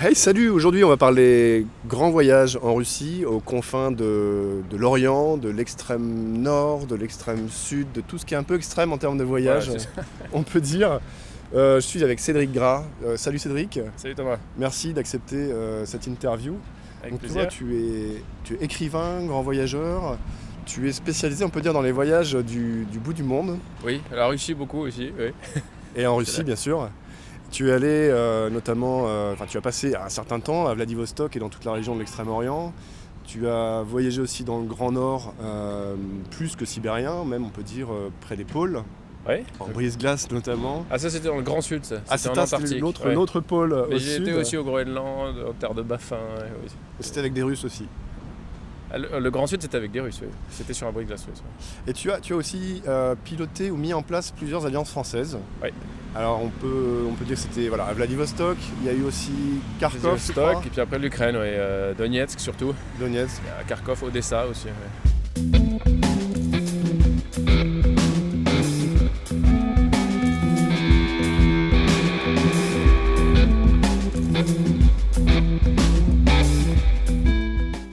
Hey, salut! Aujourd'hui, on va parler grand voyage en Russie, aux confins de l'Orient, de l'extrême nord, de l'extrême sud, de tout ce qui est un peu extrême en termes de Voilà, voyage, c'est ça. on peut dire. Je suis avec Cédric Gras. Salut Cédric, Salut Thomas, merci d'accepter cette interview. avec Donc toi, plaisir. tu es écrivain, grand voyageur, tu es spécialisé, on peut dire, dans les voyages du bout du monde, Oui, la Russie beaucoup aussi, oui. et en C'est Russie là. bien sûr. Tu es allé notamment, enfin tu as passé un certain temps à Vladivostok et dans toute la région de l'Extrême-Orient. Tu as voyagé aussi dans le Grand Nord, plus que sibérien, même on peut dire près des pôles, Oui. en brise-glace notamment. Ah ça c'était dans le Grand Sud, ça. Ah C'était en c'était Antarctique. l'autre Ouais. l'autre pôle Mais au j'ai sud. été aussi au Groenland, en terre de Baffin. Ouais, oui. C'était avec des Russes aussi. Ah, le Grand Sud c'était avec des Russes, oui. C'était sur un bris de glace russe. Et tu as aussi piloté ou mis en place plusieurs alliances françaises. Oui. Alors on peut dire que c'était voilà, à Vladivostok, il y a eu aussi Kharkov, je crois, Vladivostok, et puis après l'Ukraine, oui. Donetsk surtout. Donetsk. Il y a Kharkov, Odessa aussi. Ouais.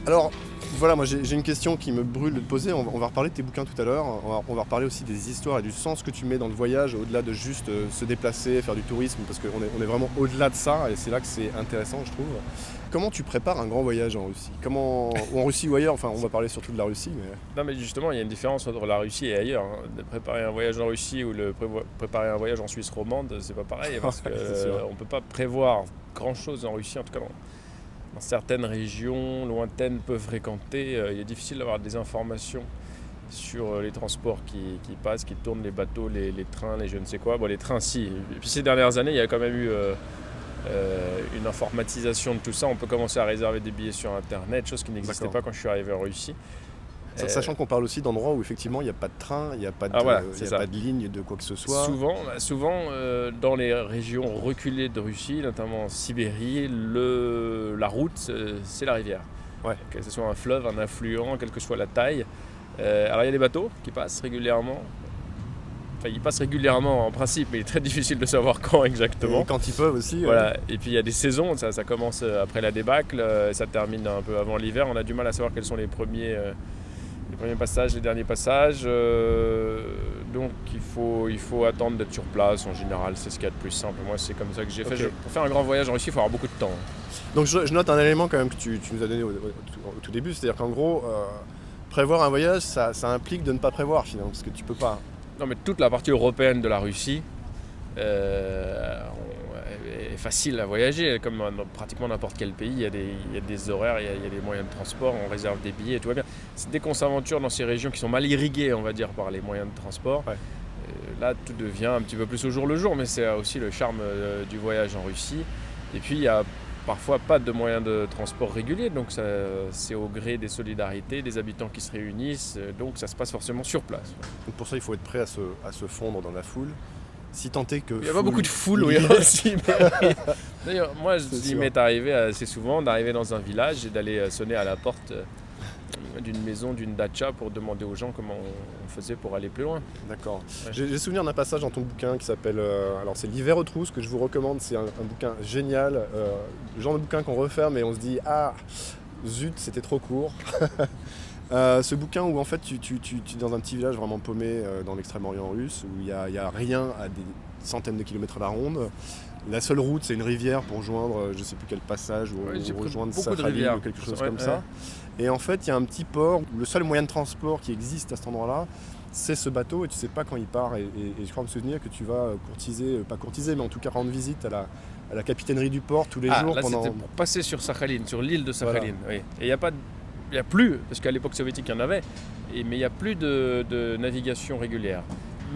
Alors, voilà, moi j'ai une question qui me brûle de te poser. On va reparler de tes bouquins tout à l'heure. On va reparler aussi des histoires et du sens que tu mets dans le voyage, au-delà de juste se déplacer, faire du tourisme, parce qu'on est vraiment au-delà de ça, et c'est là que c'est intéressant, je trouve. Comment tu prépares un grand voyage en Russie? Ou en Russie ou ailleurs, enfin on va parler surtout de la Russie, mais... Non mais justement il y a une différence entre la Russie et ailleurs, hein. De préparer un voyage en Russie ou préparer un voyage en Suisse romande, c'est pas pareil parce que C'est sûr. on peut pas prévoir grand chose en Russie, en tout cas dans certaines régions lointaines peu fréquentées, il est difficile d'avoir des informations sur les transports qui passent, qui tournent, les bateaux, les trains, les je ne sais quoi. Bon les trains si, et puis ces dernières années il y a quand même eu une informatisation de tout ça, on peut commencer à réserver des billets sur internet, chose qui n'existait D'accord. pas quand je suis arrivé en Russie. Sachant qu'on parle aussi d'endroits où effectivement il n'y a pas de train, il n'y a pas de, Ah voilà, il c'est y a ça. pas de ligne de quoi que ce soit. Souvent dans les régions reculées de Russie, notamment en Sibérie, la route, c'est la rivière. Ouais. Que ce soit un fleuve, un affluent, quelle que soit la taille. Alors il y a des bateaux qui passent régulièrement. Enfin, ils passent régulièrement en principe, mais il est très difficile de savoir quand exactement. Et quand ils peuvent aussi. Voilà. Et puis il y a des saisons, ça commence après la débâcle, ça termine un peu avant l'hiver. On a du mal à savoir quels sont les premiers passages, les derniers passages. Donc il faut attendre d'être sur place en général, c'est ce qu'il y a de plus simple. Moi c'est comme ça que j'ai fait. Ok. Pour faire un grand voyage en Russie, il faut avoir beaucoup de temps. Donc je note un élément quand même que tu nous as donné au tout début, c'est-à-dire qu'en gros, prévoir un voyage, ça implique de ne pas prévoir finalement, parce que tu peux pas. Non mais toute la partie européenne de la Russie est facile à voyager, comme dans pratiquement n'importe quel pays, il y a des horaires, il y a des moyens de transport, on réserve des billets et tout va bien. Dès qu'on s'aventure dans ces régions qui sont mal irriguées, on va dire, par les moyens de transport, Ouais. là tout devient un petit peu plus au jour le jour, mais c'est aussi le charme du voyage en Russie. Et puis il y a parfois pas de moyens de transport réguliers, donc c'est au gré des solidarités, des habitants qui se réunissent, donc ça se passe forcément sur place. Donc pour ça, il faut être prêt à se fondre dans la foule. Si tant est que. Il n'y a pas beaucoup de foule, oui, en Sibérie. D'ailleurs, moi, il sûr. m'est arrivé assez souvent d'arriver dans un village et d'aller sonner à la porte d'une maison, d'une datcha pour demander aux gens comment on faisait pour aller plus loin. D'accord. Ouais. J'ai souvenir d'un passage dans ton bouquin qui s'appelle. Alors c'est L'hiver aux trousses que je vous recommande. C'est un bouquin génial. Le genre de bouquin qu'on referme et on se dit ah zut c'était trop court. Ce bouquin où en fait tu es dans un petit village vraiment paumé dans l'extrême-orient russe où il y a rien à des centaines de kilomètres à la ronde. La seule route c'est une rivière pour joindre je sais plus quel passage Ouais, j'ai ou pris rejoindre beaucoup de Sakhalin rivières. ou quelque chose Ouais, comme ça. ouais. Et en fait il y a un petit port où le seul moyen de transport qui existe à cet endroit-là c'est ce bateau et tu sais pas quand il part et je crois me souvenir que tu vas pas courtiser mais en tout cas rendre visite à la capitainerie du port tous les jours Là, pendant... c'était pour passer sur Sakhalin, sur l'île de Sakhalin. Oui. Et il n'y a plus, parce qu'à l'époque soviétique, il y en avait, mais il n'y a plus de navigation régulière.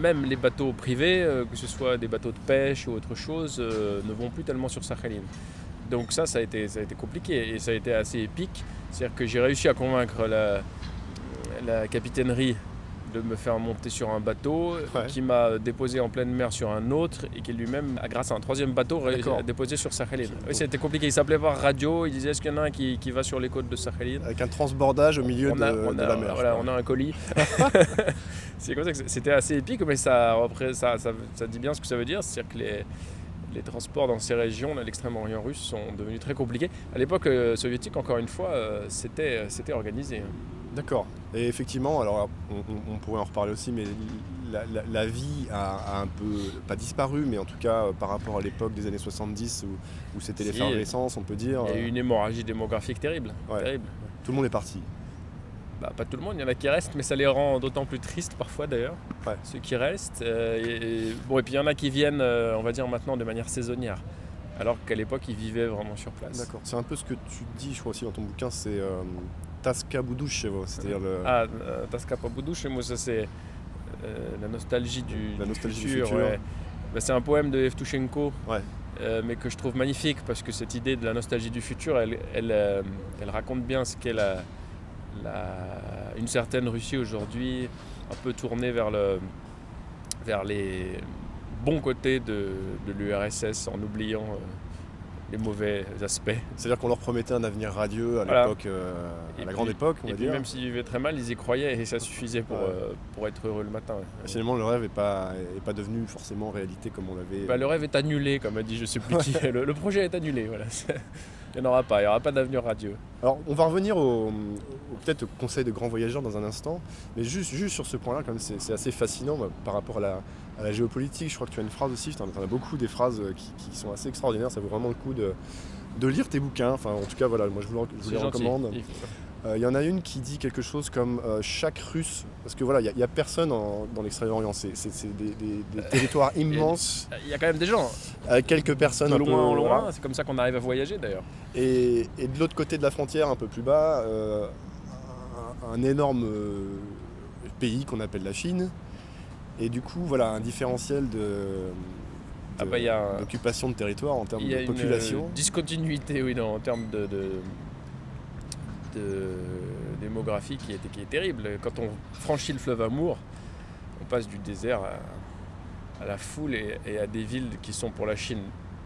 Même les bateaux privés, que ce soit des bateaux de pêche ou autre chose, ne vont plus tellement sur Sakhalin. Donc ça a été compliqué et ça a été assez épique. C'est-à-dire que j'ai réussi à convaincre la capitainerie de me faire monter sur un bateau qui m'a déposé en pleine mer sur un autre et qui lui-même, grâce à un troisième bateau, a déposé sur Sakhalin. Oui, c'était compliqué. Il s'appelait par radio, il disait est-ce qu'il y en a un qui va sur les côtes de Sakhalin. Avec un transbordage au milieu de la mer. Voilà, on a un colis. C'est comme ça que c'était assez épique, mais ça dit bien ce que ça veut dire. C'est-à-dire que les transports dans ces régions, là, l'extrême-orient russe, sont devenus très compliqués. À l'époque soviétique, encore une fois, c'était organisé. D'accord. Et effectivement, alors on pourrait en reparler aussi, mais la vie a un peu, pas disparu, mais en tout cas par rapport à l'époque des années 70 où c'était l'effervescence, on peut dire. Il y a eu une hémorragie démographique terrible. Ouais. Terrible. Tout le monde est parti. Pas tout le monde, il y en a qui restent, mais ça les rend d'autant plus tristes parfois d'ailleurs, ceux qui restent. Et puis il y en a qui viennent, on va dire maintenant, de manière saisonnière, alors qu'à l'époque ils vivaient vraiment sur place. D'accord, c'est un peu ce que tu dis, je crois aussi dans ton bouquin, c'est Taska Budushevo, c'est-à-dire Taska Budushevo, ça c'est la nostalgie du futur. Ouais. C'est un poème de Evtushenko, mais que je trouve magnifique, parce que cette idée de la nostalgie du futur, elle raconte bien ce qu'est une certaine Russie aujourd'hui, un peu tournée vers les bons côtés de l'URSS, en oubliant les mauvais aspects. C'est-à-dire qu'on leur promettait un avenir radieux à l'époque, à la grande époque, on va dire. Et puis même s'ils vivaient très mal, ils y croyaient et ça suffisait pour être heureux le matin. Finalement, le rêve n'est pas devenu forcément réalité comme on l'avait... Le rêve est annulé, comme a dit je sais plus qui. Le projet est annulé, voilà. Il n'y aura pas d'avenir radieux. Alors, on va revenir peut-être au conseil de grands voyageurs dans un instant, mais juste sur ce point-là, quand même, c'est assez fascinant par rapport à la géopolitique. Je crois que tu as une phrase aussi, tu en as beaucoup des phrases qui sont assez extraordinaires, ça vaut vraiment le coup de lire tes bouquins. Enfin, en tout cas, voilà, moi je vous les recommande. Il y en a une qui dit quelque chose comme chaque Russe, parce que voilà, il n'y a personne dans l'Extrême-Orient, c'est des territoires immenses. Il y a quand même des gens. Avec quelques personnes de un loin peu, en loin, c'est comme ça qu'on arrive à voyager d'ailleurs. Et de l'autre côté de la frontière, un peu plus bas, un énorme pays qu'on appelle la Chine. Et du coup, voilà, un différentiel d'occupation de territoire en termes de population. Il y a une discontinuité, oui, en termes de démographie qui est terrible. Quand on franchit le fleuve Amour, on passe du désert à la foule et à des villes qui sont pour la Chine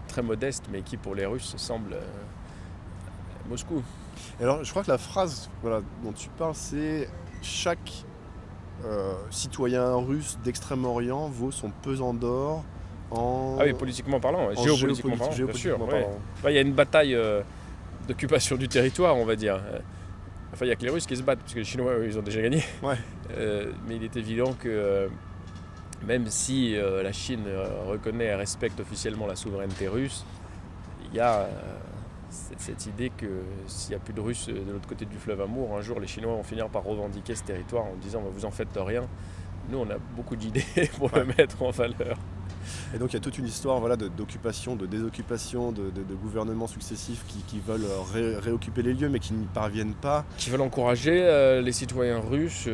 très modestes, mais qui pour les Russes semblent Moscou. Et alors, je crois que la phrase dont tu parles, c'est chaque citoyen russe d'Extrême-Orient vaut son pesant d'or en... Ah oui, politiquement parlant, géopolitiquement parlant, bien sûr. Il y a une bataille d'occupation du territoire, on va dire. Enfin, il n'y a que les Russes qui se battent, parce que les Chinois, ils ont déjà gagné. Mais il est évident que même si la Chine reconnaît et respecte officiellement la souveraineté russe, il y a cette idée que s'il n'y a plus de Russes de l'autre côté du fleuve Amour, un jour les Chinois vont finir par revendiquer ce territoire en disant vous en faites de rien. Nous, on a beaucoup d'idées pour le mettre en valeur. Et donc il y a toute une histoire d'occupation, de désoccupation, de gouvernements successifs qui veulent réoccuper les lieux mais qui n'y parviennent pas. Qui veulent encourager les citoyens russes,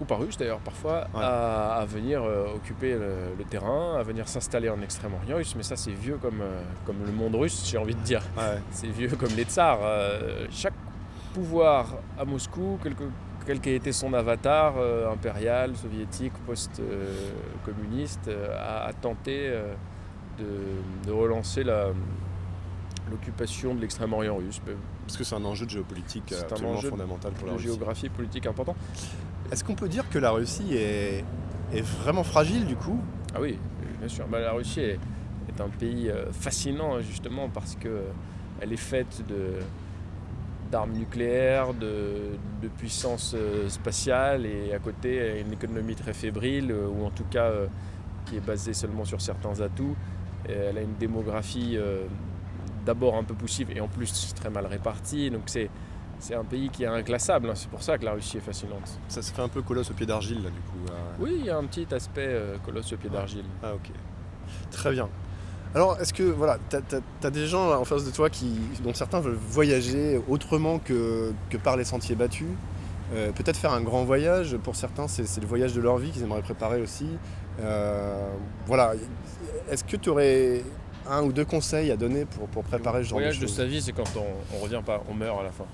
ou pas russes d'ailleurs parfois, à venir occuper le terrain, à venir s'installer en Extrême-Orient russe. Mais ça c'est vieux comme le monde russe, j'ai envie de dire. C'est vieux comme les tsars. Chaque pouvoir à Moscou, quel qu'ait été son avatar, impérial, soviétique, post-communiste, a tenté de relancer l'occupation de l'Extrême-Orient russe. Parce que c'est un enjeu de géopolitique absolument fondamental pour la Russie. De géographie politique important. Est-ce qu'on peut dire que la Russie est vraiment fragile du coup ? Ah oui, bien sûr. La Russie est un pays fascinant justement parce qu'elle est faite d'armes nucléaires, de puissance spatiale et à côté une économie très fébrile ou en tout cas qui est basée seulement sur certains atouts. Et elle a une démographie d'abord un peu poussive et en plus très mal répartie. Donc c'est un pays qui est inclassable, c'est pour ça que la Russie est fascinante. Ça se fait un peu colosse au pied d'argile là du coup. Oui, il y a un petit aspect colosse au pied d'argile. Ah ok, très bien. Alors, est-ce que, t'as des gens en face de toi dont certains veulent voyager autrement que par les sentiers battus, peut-être faire un grand voyage, pour certains c'est le voyage de leur vie qu'ils aimeraient préparer aussi. Est-ce que tu aurais un ou deux conseils à donner pour préparer ce genre de choses ? Le voyage de sa vie, c'est quand on revient pas, on meurt à la fin.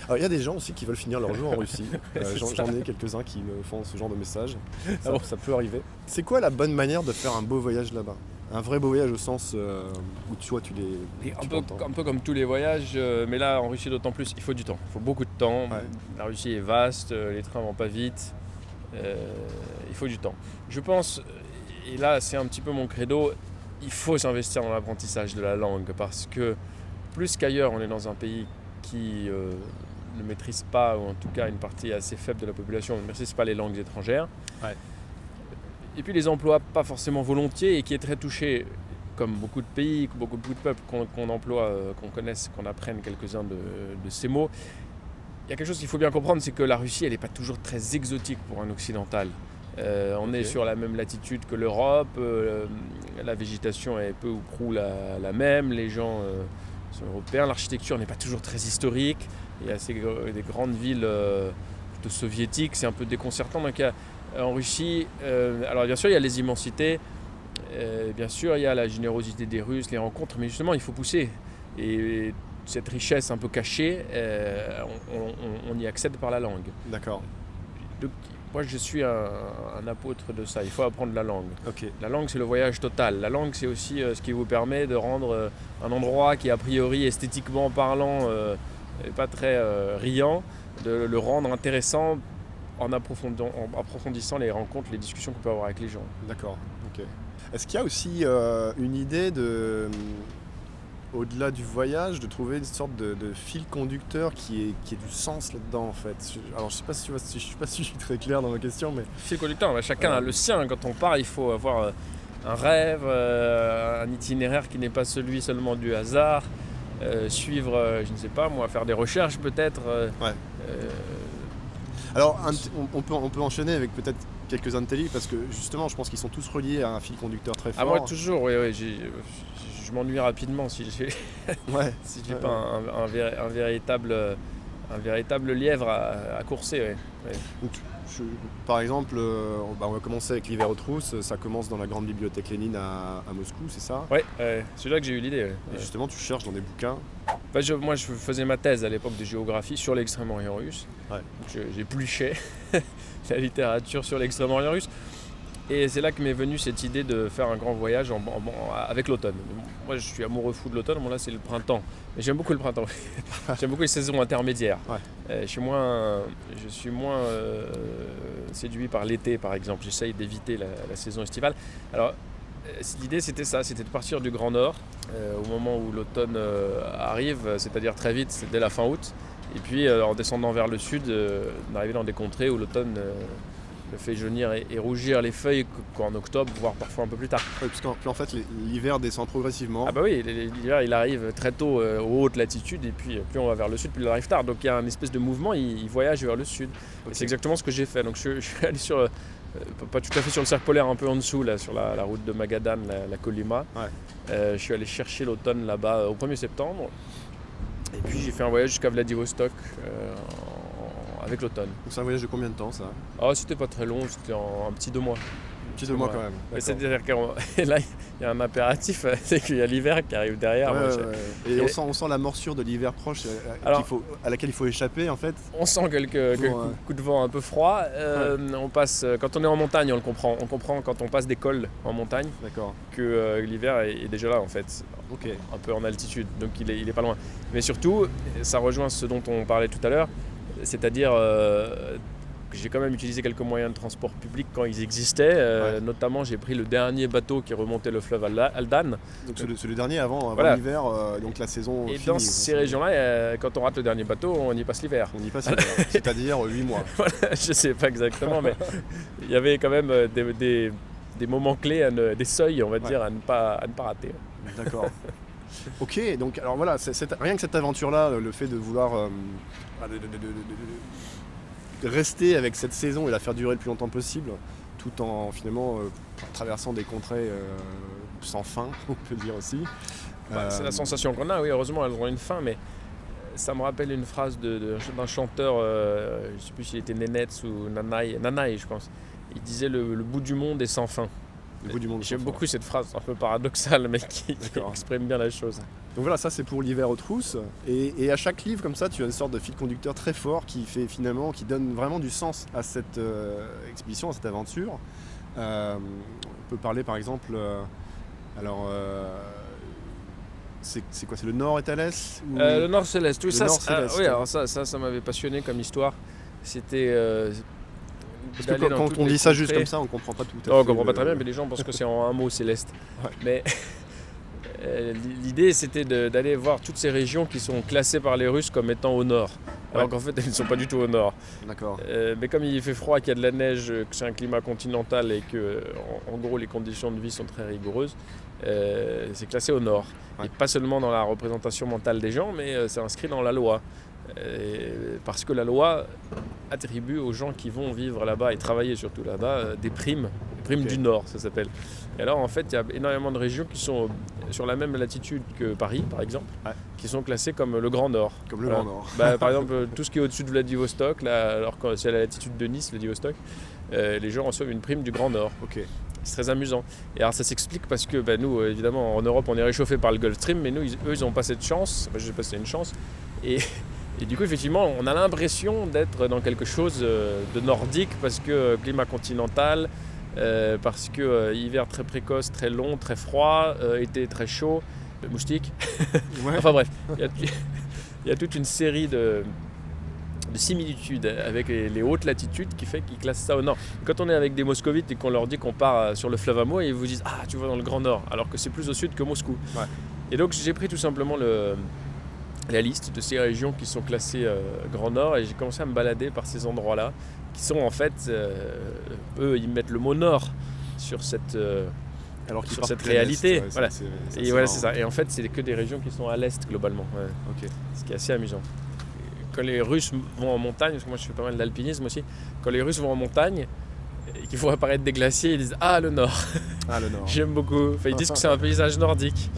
Alors, il y a des gens aussi qui veulent finir leur jour en Russie. J'en ai quelques-uns qui me font ce genre de message. Ça peut arriver. C'est quoi la bonne manière de faire un beau voyage là-bas ? Un vrai beau voyage au sens où tu les... Un peu comme tous les voyages, mais là en Russie d'autant plus, il faut du temps. Il faut beaucoup de temps. La Russie est vaste, les trains vont pas vite. Il faut du temps. Je pense, et là c'est un petit peu mon credo, il faut s'investir dans l'apprentissage de la langue parce que plus qu'ailleurs, on est dans un pays qui ne maîtrise pas, ou en tout cas une partie assez faible de la population ne maîtrise pas les langues étrangères. Ouais. Et puis les emplois pas forcément volontiers et qui est très touché, comme beaucoup de pays, beaucoup de peuples qu'on emploie, qu'on connaisse, qu'on apprenne quelques-uns de ces mots. Il y a quelque chose qu'il faut bien comprendre, c'est que la Russie, elle n'est pas toujours très exotique pour un occidental. On est sur la même latitude que l'Europe, la végétation est peu ou prou la même, les gens sont européens, l'architecture n'est pas toujours très historique, il y a des grandes villes plutôt soviétiques, c'est un peu déconcertant. Donc en Russie, alors bien sûr il y a les immensités, bien sûr il y a la générosité des Russes, les rencontres, mais justement il faut pousser. Et cette richesse un peu cachée, on y accède par la langue. D'accord. Donc, moi, je suis un apôtre de ça. Il faut apprendre la langue. Okay. La langue, c'est le voyage total. La langue, c'est aussi ce qui vous permet de rendre un endroit qui, a priori, esthétiquement parlant, n'est pas très riant, de le rendre intéressant en approfondissant les rencontres, les discussions qu'on peut avoir avec les gens. D'accord. Okay. Est-ce qu'il y a aussi une idée de... au-delà du voyage, de trouver une sorte de fil conducteur qui ait du sens là-dedans en fait. Alors je sais pas si je suis pas si je suis très clair dans ma question, mais fil conducteur, chacun a le sien. Quand on part, il faut avoir un rêve, un itinéraire qui n'est pas celui seulement du hasard, suivre, je ne sais pas moi, faire des recherches peut-être. Ouais. Alors on peut enchaîner avec peut-être quelques-uns de tes livres parce que justement je pense qu'ils sont tous reliés à un fil conducteur très fort. Ah moi toujours, oui. Je m'ennuie rapidement si j'ai si j'ai pas un véritable lièvre à courser. Ouais. Donc, par exemple, on va commencer avec l'hiver aux trousses. Ça commence dans la grande bibliothèque Lénine à Moscou, c'est ça? Ouais, c'est là que j'ai eu l'idée. Ouais. Et justement, tu cherches dans des bouquins. Moi, je faisais ma thèse à l'époque de géographie sur l'Extrême-Orient russe. Ouais. Donc, j'épluchais la littérature sur l'Extrême-Orient russe. Et c'est là que m'est venue cette idée de faire un grand voyage avec l'automne. Moi, je suis amoureux fou de l'automne. Bon, là, c'est le printemps. Mais j'aime beaucoup le printemps. J'aime beaucoup les saisons intermédiaires. Ouais. Je suis moins séduit par l'été, par exemple. J'essaye d'éviter la saison estivale. Alors, l'idée, c'était ça. C'était de partir du Grand Nord au moment où l'automne arrive, c'est-à-dire très vite, dès la fin août. Et puis, en descendant vers le sud, d'arriver dans des contrées où l'automne... le fait jaunir et rougir les feuilles qu'en octobre, voire parfois un peu plus tard. Oui, puisqu'en fait l'hiver descend progressivement. Ah bah oui, l'hiver il arrive très tôt aux hautes latitudes et puis plus on va vers le sud, plus il arrive tard. Donc il y a un espèce de mouvement, il voyage vers le sud. Okay. Et c'est exactement ce que j'ai fait. Donc je suis allé sur, pas tout à fait sur le cercle polaire, un peu en dessous, là, sur la route de Magadan, la Kolyma. Ouais. Je suis allé chercher l'automne là-bas au 1er septembre. Et puis j'ai fait un voyage jusqu'à Vladivostok avec l'automne. Donc c'est un voyage de combien de temps ça? C'était pas très long, c'était un petit 2 mois. Un petit 2 mois quand même. C'est-à-dire que là, il y a un impératif, c'est qu'il y a l'hiver qui arrive derrière. Ouais. Et on sent la morsure de l'hiver proche à laquelle il faut échapper en fait. On sent quelques coups de vent un peu froids. On passe, quand on est en montagne, on le comprend. On comprend quand on passe des cols en montagne que l'hiver est déjà là en fait. Okay. Un peu en altitude, donc il est pas loin. Mais surtout, ça rejoint ce dont on parlait tout à l'heure, c'est-à-dire que j'ai quand même utilisé quelques moyens de transport public quand ils existaient. Notamment, j'ai pris le dernier bateau qui remontait le fleuve Aldan. Donc c'est le dernier avant l'hiver, donc la saison et finie. Dans ces régions-là, quand on rate le dernier bateau, on y passe l'hiver. On y passe l'hiver, c'est-à-dire 8 mois. Voilà, je ne sais pas exactement, mais il y avait quand même des moments clés, des seuils, on va dire, à ne pas rater. D'accord. Ok, donc alors voilà, rien que cette aventure-là, le fait de vouloir de rester avec cette saison et la faire durer le plus longtemps possible, tout en finalement traversant des contrées sans fin, on peut dire aussi. C'est la sensation qu'on a, oui, heureusement elles ont une fin, mais ça me rappelle une phrase d'un chanteur, je ne sais plus s'il était Nenets ou Nanaï, je pense. Il disait le bout du monde est sans fin. J'aime beaucoup cette phrase un peu paradoxale, mais qui exprime bien la chose. Donc voilà, ça c'est pour l'hiver aux trousses. Et à chaque livre comme ça, tu as une sorte de fil conducteur très fort qui donne vraiment du sens à cette expédition, à cette aventure. On peut parler par exemple, c'est quoi? C'est le nord est à l'est ou... Le nord c'est l'est. Oui, nord, c'est l'est. Oui, alors ça m'avait passionné comme histoire. C'était Parce que quand on dit ça juste comme ça, on comprend pas tout à fait. Non, on comprend pas très bien, mais les gens pensent que c'est en un mot, c'est l'Est. Ouais. Mais l'idée, c'était d'aller voir toutes ces régions qui sont classées par les Russes comme étant au nord. Alors qu'en fait, elles ne sont pas du tout au nord. D'accord. Mais comme il fait froid, qu'il y a de la neige, que c'est un climat continental et que, en gros, les conditions de vie sont très rigoureuses, c'est classé au nord. Ouais. Et pas seulement dans la représentation mentale des gens, mais c'est inscrit dans la loi. Parce que la loi attribue aux gens qui vont vivre là-bas et travailler surtout là-bas des primes du Nord, ça s'appelle. Et alors en fait, il y a énormément de régions qui sont sur la même latitude que Paris, par exemple, qui sont classées comme le Grand Nord. Comme le Grand Nord. Par exemple, tout ce qui est au-dessus de Vladivostok, là, alors que c'est à la latitude de Nice, Vladivostok, les gens reçoivent une prime du Grand Nord. Ok. C'est très amusant. Et alors ça s'explique parce que nous, évidemment, en Europe, on est réchauffé par le Gulf Stream, mais nous, eux, ils n'ont pas cette chance. Je sais pas si c'est une chance. Et du coup, effectivement, on a l'impression d'être dans quelque chose de nordique parce que climat continental, parce que hiver très précoce, très long, très froid, été très chaud, moustiques. Ouais. Enfin bref, il y a toute une série de similitudes avec les hautes latitudes qui fait qu'ils classent ça au nord. Quand on est avec des moscovites et qu'on leur dit qu'on part sur le fleuve Amour, ils vous disent « Ah, tu vas dans le Grand Nord », alors que c'est plus au sud que Moscou. Ouais. Et donc j'ai pris tout simplement la liste de ces régions qui sont classées Grand Nord et j'ai commencé à me balader par ces endroits-là qui sont en fait, eux ils mettent le mot Nord sur cette réalité. Ouais, voilà. c'est Et voilà, c'est ça. Et en fait c'est que des régions qui sont à l'est globalement. Ouais. Ok. Ce qui est assez amusant. Quand les Russes vont en montagne, parce que moi je fais pas mal d'alpinisme aussi, quand les Russes vont en montagne et qu'ils font apparaître des glaciers, ils disent « Ah, le Nord !» Ah, le Nord. J'aime beaucoup. Enfin, ils disent que c'est un paysage nordique.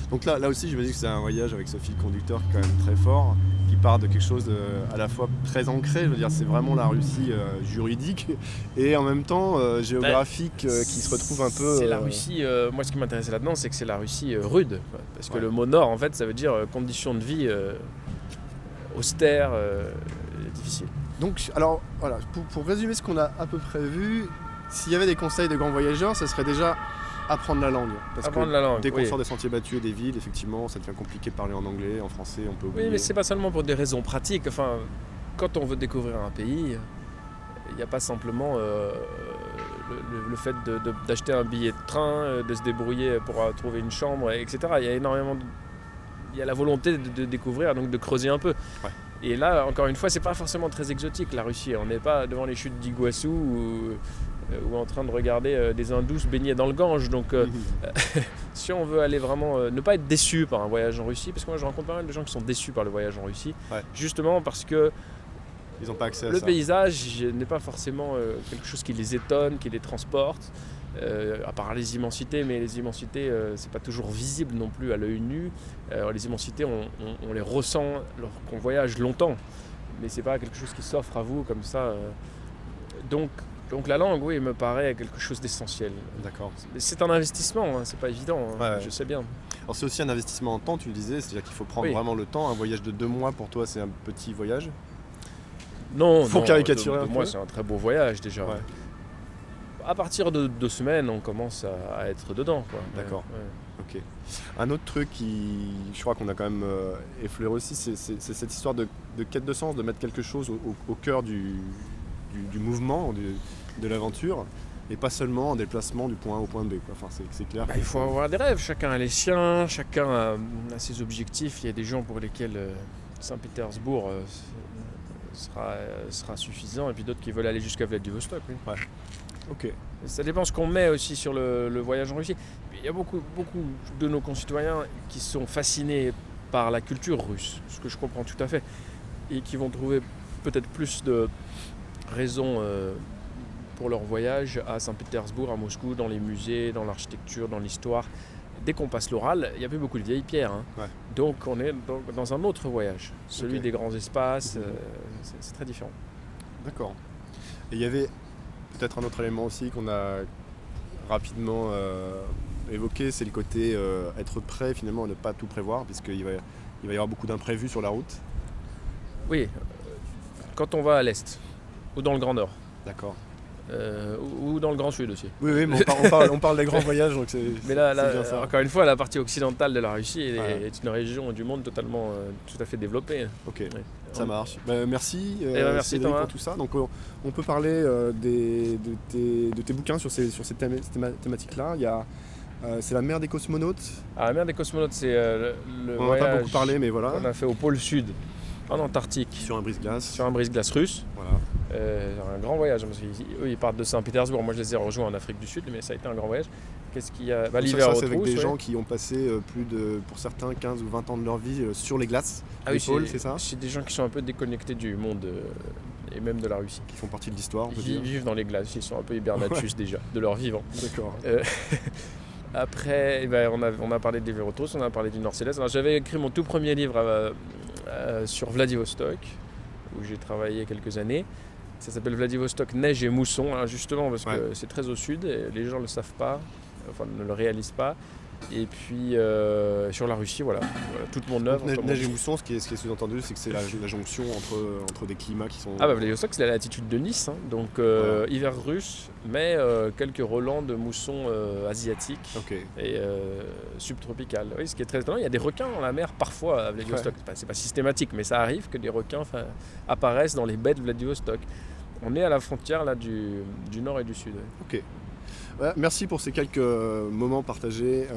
Donc là aussi, je me dis que c'est un voyage avec ce fil conducteur qui est quand même très fort, qui part de quelque chose à la fois très ancré, je veux dire, c'est vraiment la Russie juridique, et en même temps géographique qui se retrouve un peu... C'est la Russie, moi ce qui m'intéressait là-dedans, c'est que c'est la Russie rude, parce que le mot Nord, en fait, ça veut dire conditions de vie austères et difficiles. Donc, alors, voilà, pour résumer ce qu'on a à peu près vu, s'il y avait des conseils de grands voyageurs, ça serait déjà apprendre la langue. Parce que la langue, dès qu'on sort des sentiers battus et des villes, effectivement, ça devient compliqué de parler en anglais, en français, on peut oublier. Oui, mais c'est pas seulement pour des raisons pratiques. Enfin, quand on veut découvrir un pays, il n'y a pas simplement le fait d'acheter un billet de train, de se débrouiller pour trouver une chambre, etc. Il y a énormément il y a la volonté de découvrir, donc de creuser un peu. Ouais. Et là, encore une fois, c'est pas forcément très exotique la Russie. On n'est pas devant les chutes d'Iguassou ou en train de regarder des hindous se baigner dans le Gange. Donc, si on veut aller vraiment ne pas être déçu par un voyage en Russie, parce que moi je rencontre pas mal de gens qui sont déçus par le voyage en Russie, justement parce que ils n'ont pas accès à le ça. paysage n'est pas forcément quelque chose qui les étonne, qui les transporte. À part les immensités, mais les immensités, c'est pas toujours visible non plus à l'œil nu. Les immensités, on les ressent lorsqu'on voyage longtemps, mais c'est pas quelque chose qui s'offre à vous comme ça. Donc la langue, oui, me paraît quelque chose d'essentiel. D'accord. C'est un investissement, hein, c'est pas évident, hein, je sais bien. Alors c'est aussi un investissement en temps, tu le disais, c'est-à-dire qu'il faut prendre vraiment le temps. Un voyage de 2 mois pour toi, c'est un petit voyage? Non, pour caricaturer un peu. Moi, c'est un très beau voyage déjà. Ouais. À partir de 2 semaines, on commence à être dedans, quoi. D'accord. Ok. Un autre truc je crois qu'on a quand même effleuré aussi, c'est cette histoire de quête de sens, de mettre quelque chose au cœur du mouvement, de l'aventure, et pas seulement en déplacement du point A au point B, quoi. Enfin, c'est clair. Il faut avoir des rêves, chacun a les siens, chacun a ses objectifs. Il y a des gens pour lesquels Saint-Pétersbourg sera suffisant, et puis d'autres qui veulent aller jusqu'à Vladivostok. Oui. Ouais. Ok. Ça dépend ce qu'on met aussi sur le voyage en Russie. Il y a beaucoup de nos concitoyens qui sont fascinés par la culture russe, ce que je comprends tout à fait, et qui vont trouver peut-être plus de raisons pour leur voyage à Saint-Pétersbourg, à Moscou, dans les musées, dans l'architecture, dans l'histoire. Dès qu'on passe l'Oral, il n'y a plus beaucoup de vieilles pierres. Hein. Ouais. Donc on est dans un autre voyage, celui des grands espaces. C'est très différent. D'accord. Et il y avait peut-être un autre élément aussi qu'on a rapidement évoqué, c'est le côté être prêt finalement à ne pas tout prévoir, puisqu'il va y avoir beaucoup d'imprévus sur la route. Oui, quand on va à l'est ou dans le Grand Nord. D'accord. ou dans le Grand Sud aussi. Oui, mais on parle des grands voyages, donc Mais là, bien ça. encore une fois, la partie occidentale de la Russie est une région du monde totalement, tout à fait développée. Ok, Ouais. ça marche. Merci, Merci, Cédric, Thomas. pour tout ça. Donc on peut parler de tes bouquins sur ces thématiques-là. Il y a c'est la mer des cosmonautes. Ah, la mer des cosmonautes, c'est le On n'en a pas voyage beaucoup parlé, mais voilà. qu'on a fait au pôle Sud, en Antarctique, Sur un brise-glace. sur un brise-glace russe. Voilà. Un grand voyage, parce qu'eux ils partent de Saint-Pétersbourg, moi je les ai rejoints en Afrique du Sud, mais ça a été un grand voyage. Qu'est-ce qu'il y a Donc l'hiver ça, aux c'est avec trousses, des ouais. gens qui ont passé pour certains 15 ou 20 ans de leur vie sur les glaces Ah des oui, pôles, c'est ça? C'est des gens qui sont un peu déconnectés du monde et même de la Russie. Qui font partie de l'histoire, on peut Ils dire. vivent dans les glaces, ils sont un peu hibernatus déjà, de leur vivant. D'accord. Après, on a parlé des Vérotos, on a parlé du Nord-Céleste. Alors, j'avais écrit mon tout premier livre sur Vladivostok, où j'ai travaillé quelques années. Ça s'appelle Vladivostok, neige et mousson, hein, justement parce que c'est très au sud et les gens ne le savent pas, enfin ne le réalisent pas. Et puis sur la Russie, voilà toute mon œuvre. Neige et mousson, ce qui est sous-entendu, c'est que c'est la jonction entre des climats qui sont... Ah bah Vladivostok, c'est la latitude de Nice, hein, donc hiver russe, mais quelques relents de mousson asiatique et subtropical. Oui, ce qui est très étonnant, il y a des requins dans la mer parfois à Vladivostok. C'est pas systématique, mais ça arrive que des requins apparaissent dans les baies de Vladivostok. On est à la frontière là, du nord et du sud. Ok. Ouais, merci pour ces quelques moments partagés.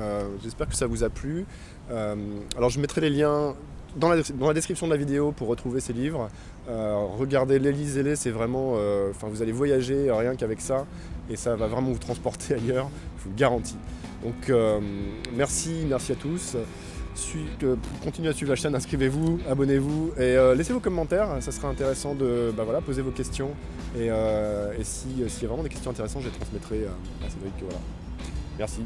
J'espère que ça vous a plu. Alors je mettrai les liens dans la description de la vidéo pour retrouver ces livres. Regardez-les, lisez-les, c'est vraiment... vous allez voyager rien qu'avec ça et ça va vraiment vous transporter ailleurs, je vous le garantis. Donc merci à tous. Pour continuer à suivre la chaîne, inscrivez-vous, abonnez-vous et laissez vos commentaires, ça sera intéressant de poser vos questions et s'il y a vraiment des questions intéressantes, je les transmettrai à Cédric. Voilà. Merci.